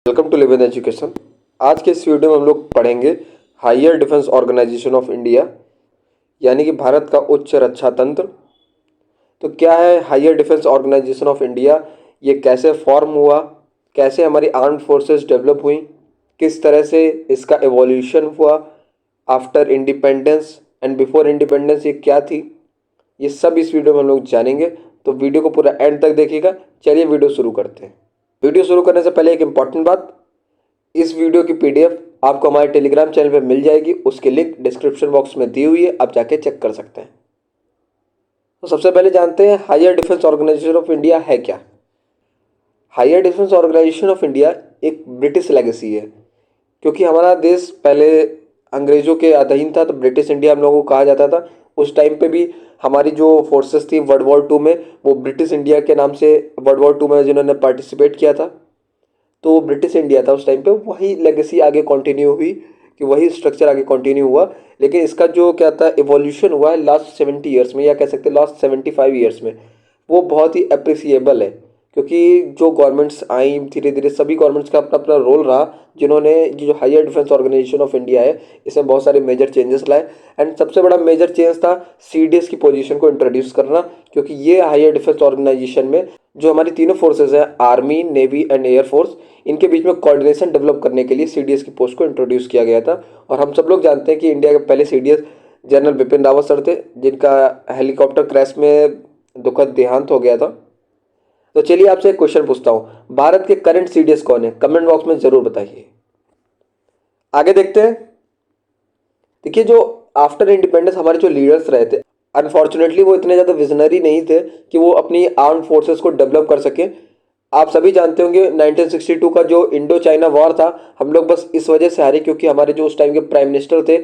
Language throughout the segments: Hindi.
Welcome to live in education. आज के इस वीडियो में हम लोग पढ़ेंगे higher defence organisation of India, यानी कि भारत का उच्च रक्षा तंत्र। तो क्या है higher defence organisation of India, ये कैसे फॉर्म हुआ, कैसे हमारी आर्म्ड फोर्सेस डेवलप हुई, किस तरह से इसका एवोल्यूशन हुआ after independence and before independence, ये क्या थी, ये सब इस वीडियो में हम लोग जानेंगे। तो वीडियो को पूरा एंड तक देखिएगा। चलिए वीडियो शुरू करते हैं। वीडियो शुरू करने से पहले एक इंपॉर्टेंट बात, इस वीडियो की पीडीएफ आपको हमारे टेलीग्राम चैनल पे मिल जाएगी। उसकी लिंक डिस्क्रिप्शन बॉक्स में दी हुई है, आप जाके चेक कर सकते हैं। तो सबसे पहले जानते हैं higher defence organisation of India है क्या। Higher defence organisation of India एक ब्रिटिश लेगेसी है, क्योंकि हमारा देश पहले अंग्रेजों के अधीन था, तो ब्रिटिश इंडिया हम लोगों को कहा जाता था। उस टाइम पे भी हमारी जो फोर्सेस थी वर्ल्ड वॉर 2 में, वो ब्रिटिश इंडिया के नाम से वर्ल्ड वॉर 2 में जिन्होंने पार्टिसिपेट किया था, तो वो ब्रिटिश इंडिया था उस टाइम पे। वही लेगेसी आगे कंटिन्यू हुई, कि वही स्ट्रक्चर आगे कंटिन्यू हुआ। लेकिन इसका जो क्या था इवोल्यूशन हुआ है लास्ट 70 ईयर्स में, या कह सकते हैं लास्ट 75 ईयर्स में, वो बहुत ही अप्रिसिएबल है। क्योंकि जो गवर्नमेंट्स आई धीरे धीरे, सभी गवर्नमेंट्स का अपना अपना रोल रहा, जिन्होंने ये जो higher defence organisation of India है, इसमें बहुत सारे मेजर चेंजेस लाए। एंड सबसे बड़ा मेजर चेंज था सीडीएस की पोजीशन को इंट्रोड्यूस करना, क्योंकि ये हायर डिफेंस ऑर्गेनाइजेशन में जो हमारी तीनों फोर्सेज हैं, आर्मी, नेवी एंड एयरफोर्स, इनके बीच में कोऑर्डिनेशन डेवलप करने के लिए सीडीएस की पोस्ट को इंट्रोड्यूस किया गया था। और हम सब लोग जानते हैं कि इंडिया के पहले CDS general Bipin Rawat sir थे, जिनका हेलीकॉप्टर क्रैश में दुखद देहांत हो गया था। तो चलिए आपसे एक क्वेश्चन पूछता हूं, भारत के करंट सीडीएस कौन है? कमेंट बॉक्स में जरूर बताइए। आगे देखते हैं। देखिए, जो आफ्टर इंडिपेंडेंस हमारे जो लीडर्स रहे थे, अनफॉर्चुनेटली वो इतने ज़्यादा विजनरी नहीं थे कि वो अपनी आर्म फोर्सेस को डेवलप कर सके। आप सभी जानते होंगे 1962 का जो इंडो चाइना वॉर था, हम लोग बस इस वजह से हारे क्योंकि हमारे जो उस टाइम के प्राइम मिनिस्टर थे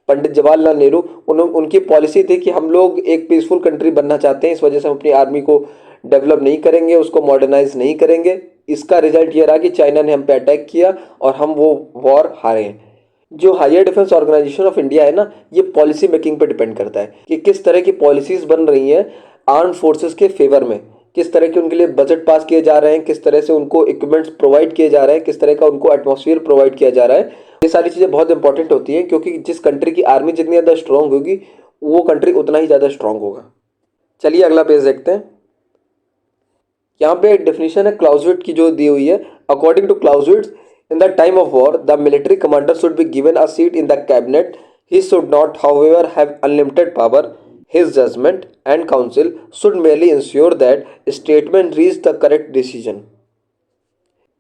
पंडित जवाहरलाल नेहरू, उनकी पॉलिसी थी कि हम लोग एक पीसफुल कंट्री बनना चाहते हैं, इस वजह से हम अपनी आर्मी को डेवलप नहीं करेंगे, उसको मॉडर्नाइज नहीं करेंगे। इसका रिजल्ट ये रहा कि चाइना ने हम पे अटैक किया और हम वो वॉर हारे हैं। जो higher defence organisation of India है ना, ये पॉलिसी मेकिंग पे डिपेंड करता है कि किस तरह की पॉलिसीज बन रही हैं आर्म फोर्सेस के फेवर में, किस तरह के उनके लिए बजट पास किए जा रहे हैं, किस तरह से उनको इक्विपमेंट्स प्रोवाइड किए जा रहे हैं, किस तरह का उनको एटमॉस्फेयर प्रोवाइड किया जा रहा है। ये सारी चीज़ें बहुत इंपॉर्टेंट होती हैं, क्योंकि जिस कंट्री की आर्मी जितनी ज़्यादा स्ट्रांग होगी, वो कंट्री उतना ही ज़्यादा स्ट्रांग होगा। चलिए अगला पेज देखते हैं। यहाँ पे एक डेफिनेशन है क्लाउज़विट की जो दी हुई है। According to Clausewitz, in the time of war, the military commander should be given a seat in the cabinet. He should not, however, have unlimited power. His judgment and counsel should merely ensure that statement reach the correct decision.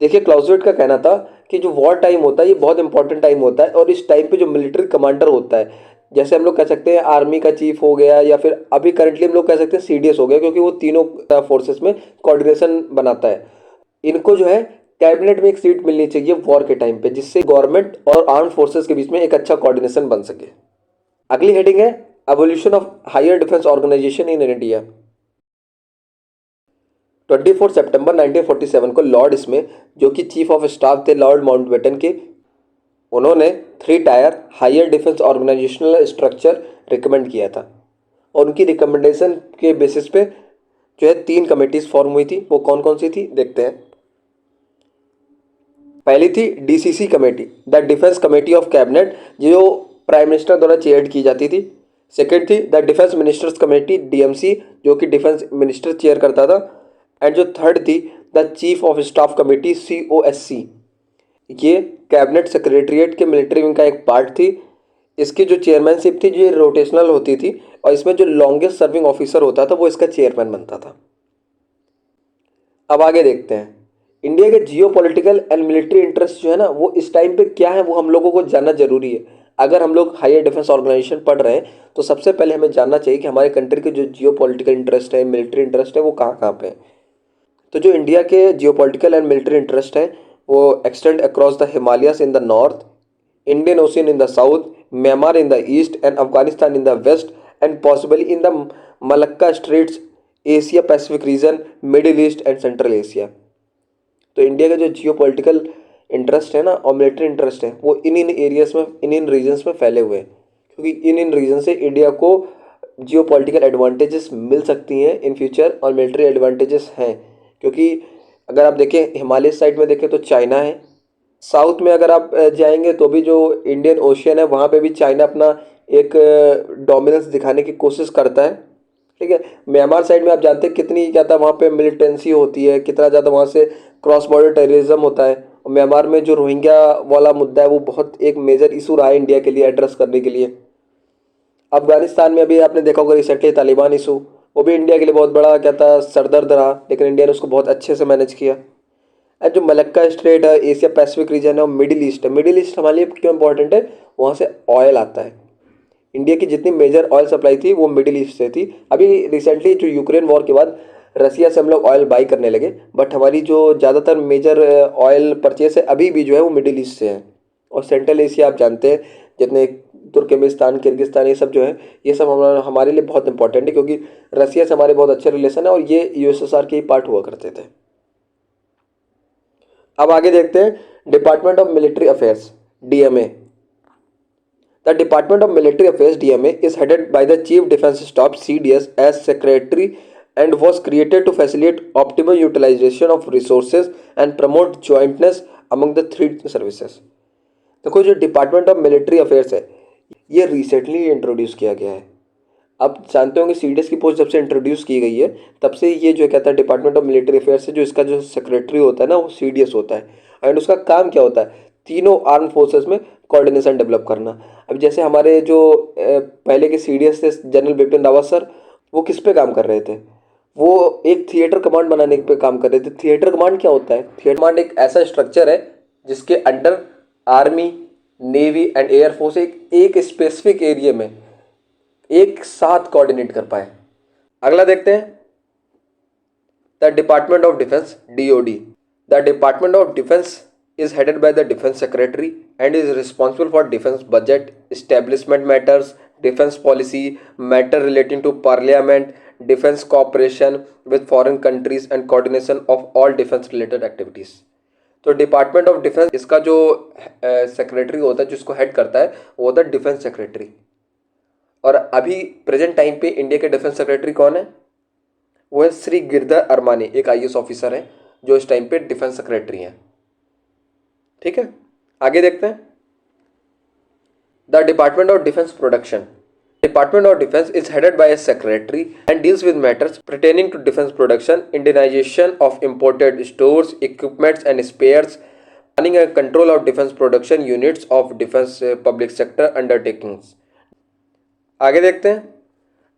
देखिए, क्लाउज़विट का कहना था कि जो वॉर टाइम होता है ये बहुत इंपॉर्टेंट टाइम होता है, और इस टाइम पे जो मिलिट्री कमांडर होता है, जैसे हम लोग कह सकते हैं आर्मी का चीफ हो गया, या फिर अभी करंटली हम लोग कह सकते हैं सीडीएस हो गया, क्योंकि वो तीनों फोर्सेस में कोऑर्डिनेशन बनाता है। इनको जो है कैबिनेट में एक सीट मिलनी चाहिए वॉर के टाइम पे, जिससे गवर्नमेंट और आर्म फोर्सेस के बीच में एक अच्छा कोऑर्डिनेशन बन सके। अगली हेडिंग है evolution of higher defence organisation in India. 24 सितंबर 1947 को लॉर्ड इसमें, जो कि चीफ ऑफ स्टाफ थे लॉर्ड माउंटबेटन के, उन्होंने 3 tier higher defence organisational structure recommend किया था। और उनकी रिकमेंडेशन के बेसिस पे जो है 3 कमेटीज फॉर्म हुई थी। वो कौन कौन सी थी देखते हैं। पहली थी DCC committee, the defence committee of cabinet, जो प्राइम मिनिस्टर द्वारा चेयर की जाती थी। सेकंड थी the defence ministers committee, DMC, जो कि डिफेंस मिनिस्टर चेयर करता था। एंड जो थर्ड थी the chief of staff committee, COSC, ये कैबिनेट सेक्रेटरीट के मिलिट्री विंग का एक पार्ट थी। इसकी जो चेयरमैनशिप थी जो रोटेशनल होती थी, और इसमें जो लॉन्गेस्ट सर्विंग ऑफिसर होता था वो इसका चेयरमैन बनता था। अब आगे देखते हैं। इंडिया के geo political and military interest जो है ना, वो इस टाइम पे क्या है वो हम लोगों को जानना जरूरी है। अगर हम लोग हायर डिफेंस ऑर्गेनाइजेशन पढ़ रहे हैं तो सबसे पहले हमें जानना चाहिए कि हमारे कंट्री के जो जियो पॉलिटिकल इंटरेस्ट है, मिलिट्री इंटरेस्ट है, वो कहाँ कहाँ पे है। तो जो इंडिया के geo political and military interest है, वो extend across the Himalayas in the north, Indian ocean in the south, Myanmar in the east and Afghanistan in the west, and possibly in the Malacca straits, Asia Pacific region, middle east and central Asia. तो इंडिया का जो जियो पॉलिटिकल इंटरेस्ट है ना और मिलिट्री इंटरेस्ट है, वो इन एरियाज में, इन रीजन्स में फैले हुए हैं, क्योंकि इन रीजन से इंडिया को जियो पॉलिटिकल एडवांटेजेस मिल सकती हैं इन फ्यूचर, और मिलिट्री एडवांटेजेस हैं। क्योंकि अगर आप देखें हिमालय साइड में देखें तो चाइना है, साउथ में अगर आप जाएंगे तो भी जो इंडियन ओशियन है वहाँ पे भी चाइना अपना एक डोमिनेंस दिखाने की कोशिश करता है। ठीक है, म्यांमार साइड में आप जानते हैं कितनी ज़्यादा वहाँ पे मिलिटेंसी होती है, कितना ज़्यादा वहाँ से क्रॉस बॉर्डर टेररिज्म होता है। और म्यांमार में जो रोहिंग्या वाला मुद्दा है वो बहुत एक मेजर इशू रहा है इंडिया के लिए एड्रेस करने के लिए। अफगानिस्तान में अभी आपने देखा होगा रिसेंटली तालिबान इशू, वो भी इंडिया के लिए बहुत बड़ा क्या था सरदर्द रहा, लेकिन इंडिया ने उसको बहुत अच्छे से मैनेज किया। एंड जो मलक्का स्ट्रेट है, एशिया पैसिफिक रीजन है, और मिडिल ईस्ट है। मिडिल ईस्ट हमारे लिए क्यों इंपॉर्टेंट है? वहाँ से ऑयल आता है। इंडिया की जितनी मेजर ऑयल सप्लाई थी वो मिडिल ईस्ट से थी। अभी रिसेंटली जो यूक्रेन वॉर के बाद रसिया से हम लोग ऑयल बाई करने लगे, बट हमारी जो ज़्यादातर मेजर ऑयल परचेस है अभी भी जो है वो मिडिल ईस्ट से है। और सेंट्रल एशिया आप जानते हैं जितने तुर्कमेनिस्तान, किर्गिस्तान, ये सब जो है ये सब हमारे लिए बहुत इंपॉर्टेंट है, क्योंकि रसिया से हमारे बहुत अच्छे रिलेशन है और ये यूएसएसआर के ही पार्ट हुआ करते थे। अब आगे देखते हैं department of military affairs, DMA. The department of military affairs, DMA, is headed by the Chief Defence Staff, CDS, as secretary and was created to facilitate optimal utilization of resources and promote jointness among the three services। देखो जो डिपार्टमेंट ऑफ मिलिट्री अफेयर्स है ये रिसेंटली इंट्रोड्यूस किया गया है। आप जानते होंगे सीडीएस की पोस्ट जब से इंट्रोड्यूस की गई है तब से ये जो कहता है डिपार्टमेंट ऑफ मिलिट्री अफेयर्स है, जो इसका जो सेक्रेटरी होता है ना वो सीडीएस होता है। एंड उसका काम क्या होता है? तीनों आर्म फोर्सेस में कोऑर्डिनेशन डेवलप करना। अब जैसे हमारे जो पहले के सीडीएस थे जनरल बिपिन रावत सर, वो किस पे काम कर रहे थे? वो एक थिएटर कमांड बनाने पे काम कर रहे थे। थिएटर कमांड क्या होता है? थिएटर कमांड एक ऐसा स्ट्रक्चर है जिसके under army, navy and air force एक स्पेसिफिक एरिया में एक साथ कोऑर्डिनेट कर पाए। अगला देखते हैं the department of defence, DoD. The department of defence is headed by the defense secretary and is responsible for defense budget, establishment matters, defense policy, matter relating to parliament, defense cooperation with foreign countries and coordination of all defense related activities। तो डिपार्टमेंट ऑफ डिफेंस इसका जो सेक्रेटरी होता है जिसको हेड करता है वो होता है डिफेंस सेक्रेटरी। और अभी प्रेजेंट टाइम पे इंडिया के डिफेंस सेक्रेटरी कौन है? वो है श्री गिरधर अरमानी, एक आईएएस ऑफिसर है जो इस टाइम पे डिफेंस सेक्रेटरी हैं। ठीक है, आगे देखते हैं the department of defence production. Department of defence is headed by A secretary and deals with matters pertaining to defense production, indigenization of imported stores, equipments and spares, planning and control of defense production units of defense public sector undertakings। आगे देखते हैं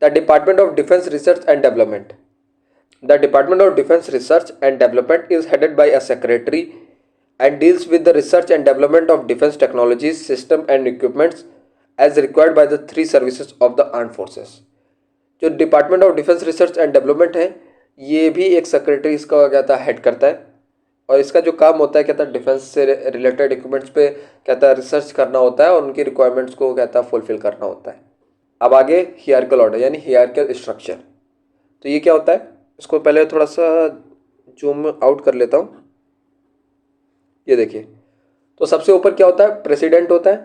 the department of defence research and development. The department of defence research and development is headed by a secretary and deals with the research and development of defense technologies, system and equipments as required by the three services of the armed forces। जो department of defence research and development है ये भी एक सेक्रेटरी इसका क्या था हेड करता है, और इसका जो काम होता है कहता है डिफेंस से रिलेटेड इक्विपमेंट्स पे कहता है रिसर्च करना होता है और उनकी रिक्वायरमेंट्स को कहता है फुलफिल करना होता है। अब आगे हियरकल ऑर्डर यानी हियरकल स्ट्रक्चर। तो ये क्या होता है? इसको पहले थोड़ा सा जूम आउट कर लेता हूँ। ये देखिए, तो सबसे ऊपर क्या होता है? प्रेसिडेंट होता है,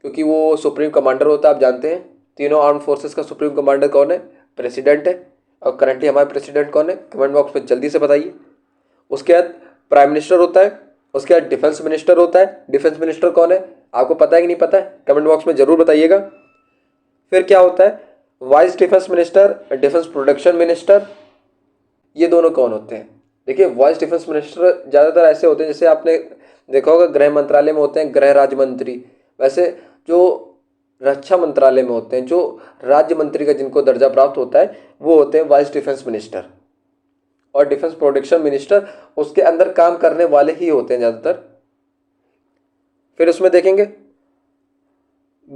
क्योंकि वो सुप्रीम कमांडर होता है। आप जानते हैं तीनों आर्म फोर्सेस का सुप्रीम कमांडर कौन है? प्रेसिडेंट है। और करंटली हमारे प्रेसिडेंट कौन है? कमेंट बॉक्स में जल्दी से बताइए। उसके बाद प्राइम मिनिस्टर होता है, उसके बाद डिफेंस मिनिस्टर होता है। डिफेंस मिनिस्टर कौन है? आपको पता है कि नहीं पता है? कमेंट बॉक्स में जरूर बताइएगा। फिर क्या होता है? Vice defence minister, defence production minister. ये दोनों कौन होते हैं? देखिए, वाइस डिफेंस मिनिस्टर ज़्यादातर ऐसे होते हैं जैसे आपने देखा होगा गृह मंत्रालय में होते हैं गृह राज्य मंत्री, वैसे जो रक्षा मंत्रालय में होते हैं जो राज्य मंत्री का जिनको दर्जा प्राप्त होता है वो होते हैं वाइस डिफेंस मिनिस्टर। और डिफेंस प्रोडक्शन मिनिस्टर उसके अंदर काम करने वाले ही होते हैं ज़्यादातर। फिर उसमें देखेंगे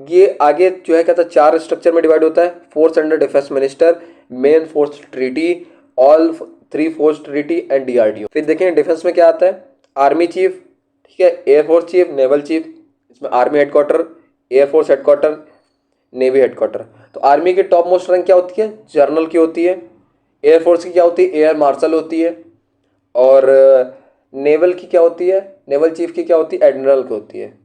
ये आगे जो है कहता है 4 स्ट्रक्चर में डिवाइड होता है। Force under defence minister, main force treaty, all 3 force treaty and DRDO. फिर देखेंगे डिफेंस में क्या आता है? आर्मी चीफ, ठीक है, एयरफोर्स चीफ, नेवल चीफ। इसमें army headquarter, air force headquarter, navy headquarter. तो आर्मी की टॉप मोस्ट रैंक क्या होती है? जनरल की होती है। एयरफोर्स की क्या होती है? एयर मार्शल होती है। और नेवल की क्या होती है? नेवल चीफ की क्या होती है? एडमिरल की होती है।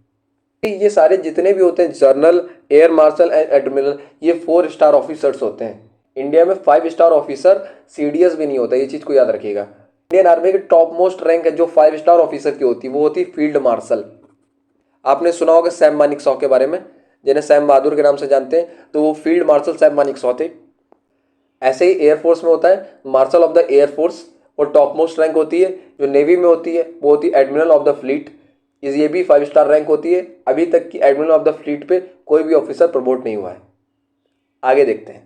ये सारे जितने भी होते हैं general, air marshal and admiral, ये 4 स्टार ऑफिसर्स होते हैं। इंडिया में 5 स्टार ऑफिसर सीडीएस भी नहीं होता, ये चीज़ को याद रखिएगा। इंडियन आर्मी की टॉप मोस्ट रैंक है जो 5 स्टार ऑफिसर की होती है, वो होती है फील्ड मार्शल। आपने सुना होगा सैम मानेकशॉ के बारे में, जिन्हें सैम बहादुर के नाम से जानते हैं, तो वो फील्ड मार्शल सैम मानेकशॉ थे। ऐसे ही एयरफोर्स में होता है मार्शल ऑफ द एयरफोर्स, और टॉप मोस्ट रैंक होती है जो नेवी में होती है वो होती है एडमिरल ऑफ द फ्लीट। ये भी 5 स्टार रैंक होती है। अभी तक की एडमिरल ऑफ द फ्लीट पे कोई भी ऑफिसर प्रमोट नहीं हुआ है। आगे देखते हैं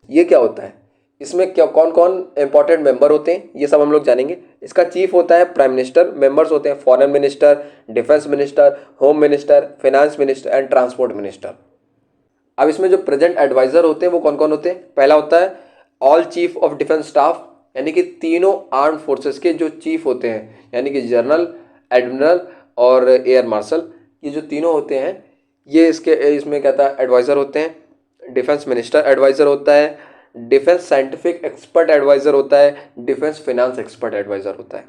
ये क्या होता है, इसमें क्या कौन कौन इंपॉर्टेंट मेंबर होते हैं ये सब हम लोग जानेंगे। इसका चीफ होता है प्राइम मिनिस्टर, मेंबर्स होते हैं foreign minister, defence minister, home minister, finance minister and transport minister. अब इसमें जो प्रेजेंट एडवाइजर होते हैं वो कौन कौन होते हैं। पहला होता है all chief of defence staff, यानी कि तीनों आर्म फोर्सेस के जो चीफ होते हैं, यानी कि जनरल, एडमिरल और एयर मार्शल, ये जो तीनों होते हैं ये इसमें कहता है एडवाइज़र होते हैं। डिफेंस मिनिस्टर एडवाइज़र होता है, डिफेंस साइंटिफिक एक्सपर्ट एडवाइज़र होता है, डिफेंस फाइनेंस एक्सपर्ट एडवाइज़र होता है।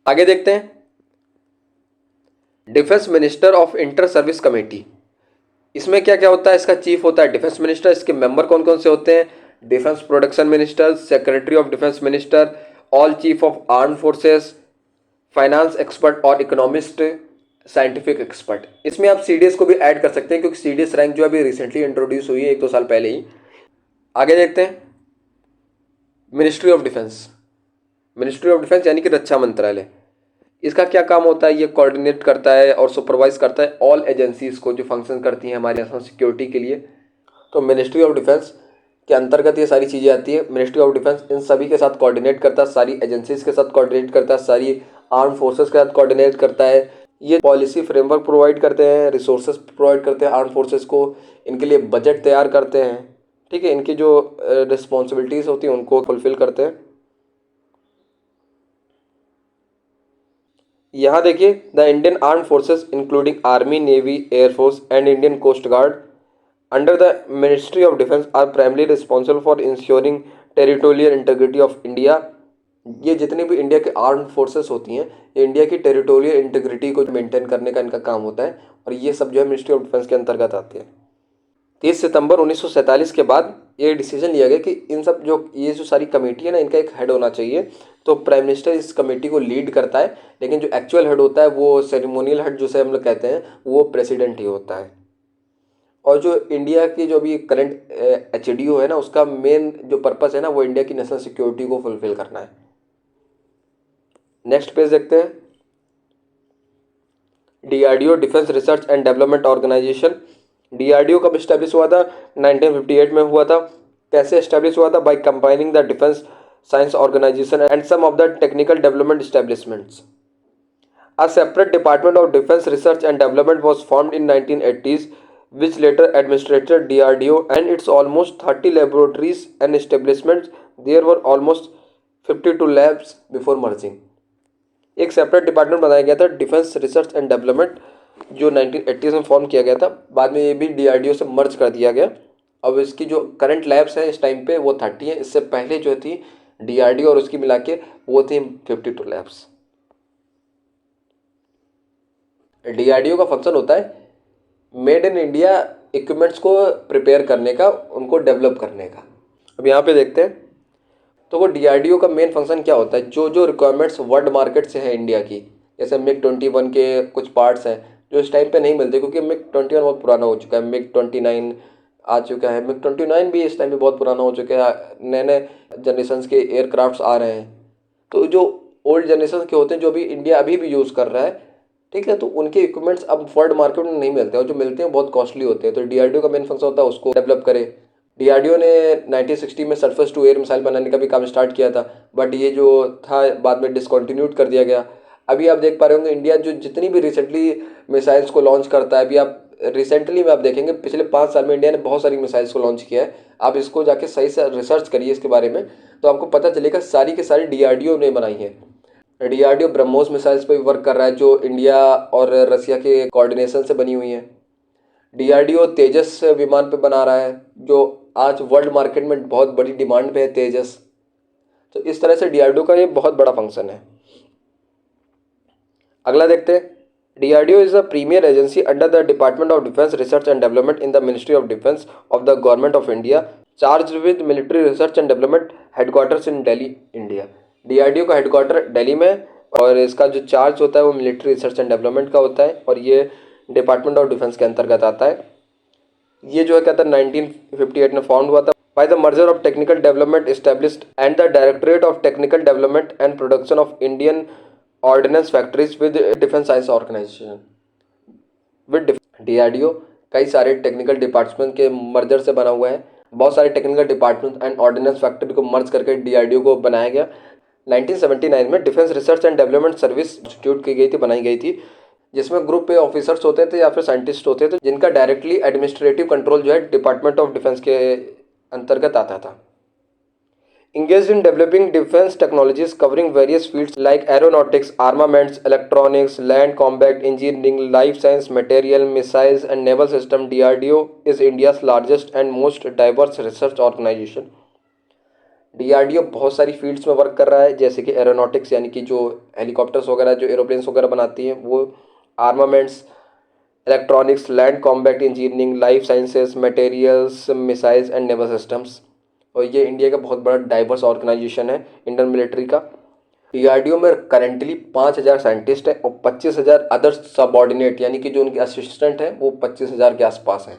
आगे देखते हैं defence minister of inter service committee. इसमें क्या क्या होता है, इसका चीफ होता है डिफेंस मिनिस्टर। इसके मेंबर कौन कौन से होते हैं, defence production minister, secretary of defence minister, all chief of arm forces, finance expert और इकोनॉमिस्ट, साइंटिफिक एक्सपर्ट। इसमें आप सीडीएस को भी ऐड कर सकते हैं क्योंकि सीडीएस रैंक जो अभी रिसेंटली इंट्रोड्यूस हुई है 1-2 साल पहले ही। आगे देखते हैं ministry of defence. Ministry of defence यानी कि रक्षा मंत्रालय, इसका क्या काम होता है, ये कोऑर्डिनेट करता है और सुपरवाइज करता है ऑल एजेंसीज को जो फंक्शन करती हैं हमारे नेशनल सिक्योरिटी के लिए। तो मिनिस्ट्री ऑफ डिफेंस के अंतर्गत ये सारी चीज़ें आती है। मिनिस्ट्री ऑफ डिफेंस इन सभी के साथ कोऑर्डिनेट करता है, सारी एजेंसीज के साथ कोऑर्डिनेट करता है, सारी आर्म फोर्सेस के साथ कोऑर्डिनेट करता है। ये पॉलिसी फ्रेमवर्क प्रोवाइड करते हैं, रिसोर्सेज प्रोवाइड करते हैं आर्म फोर्सेस को, इनके लिए बजट तैयार करते हैं, ठीक है, इनकी जो रिस्पॉन्सिबिलिटीज़ होती हैं उनको फुलफिल करते हैं। यहाँ देखिए the Indian arm forces including army, navy, air force and Indian coast guard under the ministry of defence are primarily responsible for ensuring territorial integrity of India. ये जितनी भी इंडिया के आर्म फोर्सेस होती हैं ये इंडिया की टेरिटोरियल इंटीग्रिटी को मेंटेन करने का इनका काम होता है, और ये सब जो है मिनिस्ट्री ऑफ डिफेंस के अंतर्गत आते हैं। 30 सितंबर 1947 के बाद ये डिसीजन लिया गया कि इन सब ये जो सारी कमेटी है ना, इनका एक हेड होना चाहिए। तो प्राइम मिनिस्टर इस कमेटी को लीड करता है, लेकिन जो एक्चुअल हेड होता है वो सेरेमोनियल हेड जिसे हम लोग कहते हैं वो प्रेसिडेंट ही होता है। और जो इंडिया की जो अभी करंट एचडीओ है ना, उसका मेन जो पर्पस है ना वो इंडिया की नेशनल सिक्योरिटी को फुलफिल करना है। नेक्स्ट पेज देखते हैं DRDO, defence research and development organisation. DRDO कब स्टैब्लिश हुआ था, 1958 में हुआ था। कैसे स्टैब्लिश हुआ था, by combining the defence science organisation and some of the technical development establishments. A separate department of defense research and development was formed in 1980s, which later administered DRDO and its almost 30 laboratories and establishments. There were almost 52 labs before merging. एक सेपरेट डिपार्टमेंट बनाया गया था डिफेंस रिसर्च एंड डेवलपमेंट, जो 1980s में फॉर्म किया गया था। बाद में ये भी डीआरडीओ से मर्ज कर दिया गया। अब इसकी जो करंट लैब्स हैं इस टाइम पे वो 30 हैं। इससे पहले जो थी डीआरडीओ और उसकी मिला के वो थी 52 लैब्स। डीआरडीओ का फंक्शन होता है मेड इन इंडिया इक्विपमेंट्स को प्रिपेयर करने का, उनको डेवलप करने का। अब यहाँ पे देखते हैं तो वो डीआरडीओ का मेन फंक्शन क्या होता है, जो जो रिक्वायरमेंट्स वर्ल्ड मार्केट से है इंडिया की, जैसे MiG-21 के कुछ पार्ट्स हैं जो इस टाइम पे नहीं मिलते क्योंकि MiG-21 बहुत पुराना हो चुका है, MiG-29 आ चुका है, MiG-29 भी इस टाइम पे बहुत पुराना हो चुका है, नए नए जनरेशन के एयरक्राफ्ट्स आ रहे हैं। तो जो ओल्ड जनरेशन के होते हैं जो भी इंडिया अभी भी यूज़ कर रहा है, ठीक है, तो उनके इक्विपमेंट्स अब वर्ल्ड मार्केट में नहीं मिलते और जो मिलते हैं बहुत कॉस्टली होते हैं। तो डीआरडीओ का मेन फंक्शन होता है उसको डेवलप करे। डीआरडीओ ने 1960 में सरफेस टू एयर मिसाइल बनाने का भी काम स्टार्ट किया था, बट ये जो था बाद में डिसकंटिन्यूड कर दिया गया। अभी आप देख पा रहे होंगे इंडिया जो जितनी भी रिसेंटली मिसाइल्स को लॉन्च करता है, अभी आप रिसेंटली में आप देखेंगे पिछले 5 साल में इंडिया ने बहुत सारी मिसाइल्स को लॉन्च किया है। आप इसको जाके सही से रिसर्च करिए इसके बारे में तो आपको पता चलेगा सारी की सारी डीआरडीओ ने बनाई है। डीआरडीओ ब्रह्मोस मिसाइल्स पर भी वर्क कर रहा है जो इंडिया और रसिया के कोऑर्डिनेशन से बनी हुई है। डीआरडीओ तेजस विमान पे बना रहा है जो आज वर्ल्ड मार्केट में बहुत बड़ी डिमांड पे है तेजस। तो इस तरह से डीआरडीओ का ये बहुत बड़ा फंक्शन है। अगला देखते हैं DRDO is a premier agency under the department of defence research and development in the ministry of defence of the government of India. Charge with military research and development, headquarters in Delhi, India. DRDO का हेडक्वार्टर दिल्ली में है और इसका जो चार्ज होता है वो मिलिट्री रिसर्च एंड डेवलपमेंट का होता है और ये डिपार्टमेंट ऑफ डिफेंस के अंतर्गत आता है। ये जो है कहता है 1958 में फाउंड हुआ था by the merger of technical development established and the directorate of technical development and production of Indian ordnance factories with defence science organisation. With DRDO कई सारे टेक्निकल डिपार्टमेंट के मर्जर से बना हुआ है। बहुत सारे technical department and ordnance factory को मर्ज करके डीआरडीओ को बनाया गया। 1979 में defence research and development service institute की गई थी, बनाई गई थी, जिसमें ग्रुप पे ऑफिसर्स होते थे या फिर साइंटिस्ट होते थे जिनका डायरेक्टली एडमिनिस्ट्रेटिव कंट्रोल जो है डिपार्टमेंट ऑफ डिफेंस के अंतर्गत आता था। Engaged in developing defense technologies covering various fields like aeronautics, armaments, electronics, land combat engineering, life science, material, missiles, and naval system, DRDO is India's largest and most diverse research organization. DRDO बहुत सारी फील्ड्स में वर्क कर रहा है, जैसे कि एरोनॉटिक्स यानी कि जो हेलीकॉप्टर्स वगैरह जो एरोप्लेन्स वगैरह बनाती हैं वो, armaments, electronics, land combat engineering, life sciences, materials, missiles and naval systems. और ये इंडिया का बहुत बड़ा डाइवर्स ऑर्गेनाइजेशन है इंडियन मिलिट्री का। डीआरडीओ में करेंटली 5,000 साइंटिस्ट हैं और 25,000 अदर सबऑर्डिनेट यानी कि जो उनके असिस्टेंट हैं वो 25,000 के आसपास हैं।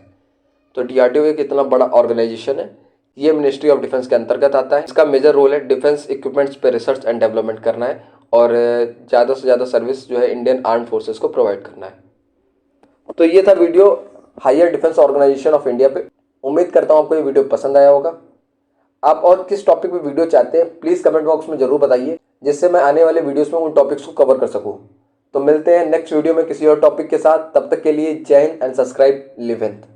तो डीआरडीओ एक इतना बड़ा ऑर्गेनाइजेशन है। ये मिनिस्ट्री ऑफ डिफेंस के अंतर्गत आता है। इसका मेजर रोल है डिफेंस इक्विपमेंट्स पे रिसर्च एंड डेवलपमेंट करना है और ज़्यादा से ज़्यादा सर्विस जो है इंडियन आर्म फोर्सेस को प्रोवाइड करना है। तो ये था video higher defence organisation of India पे। उम्मीद करता हूँ आपको ये वीडियो पसंद आया होगा। आप और किस टॉपिक पे वीडियो चाहते हैं प्लीज़ कमेंट बॉक्स में ज़रूर बताइए, जिससे मैं आने वाले वीडियोस में उन टॉपिक्स को कवर कर सकूं। तो मिलते हैं नेक्स्ट वीडियो में किसी और टॉपिक के साथ। तब तक के लिए जय Hind and subscribe live Hind.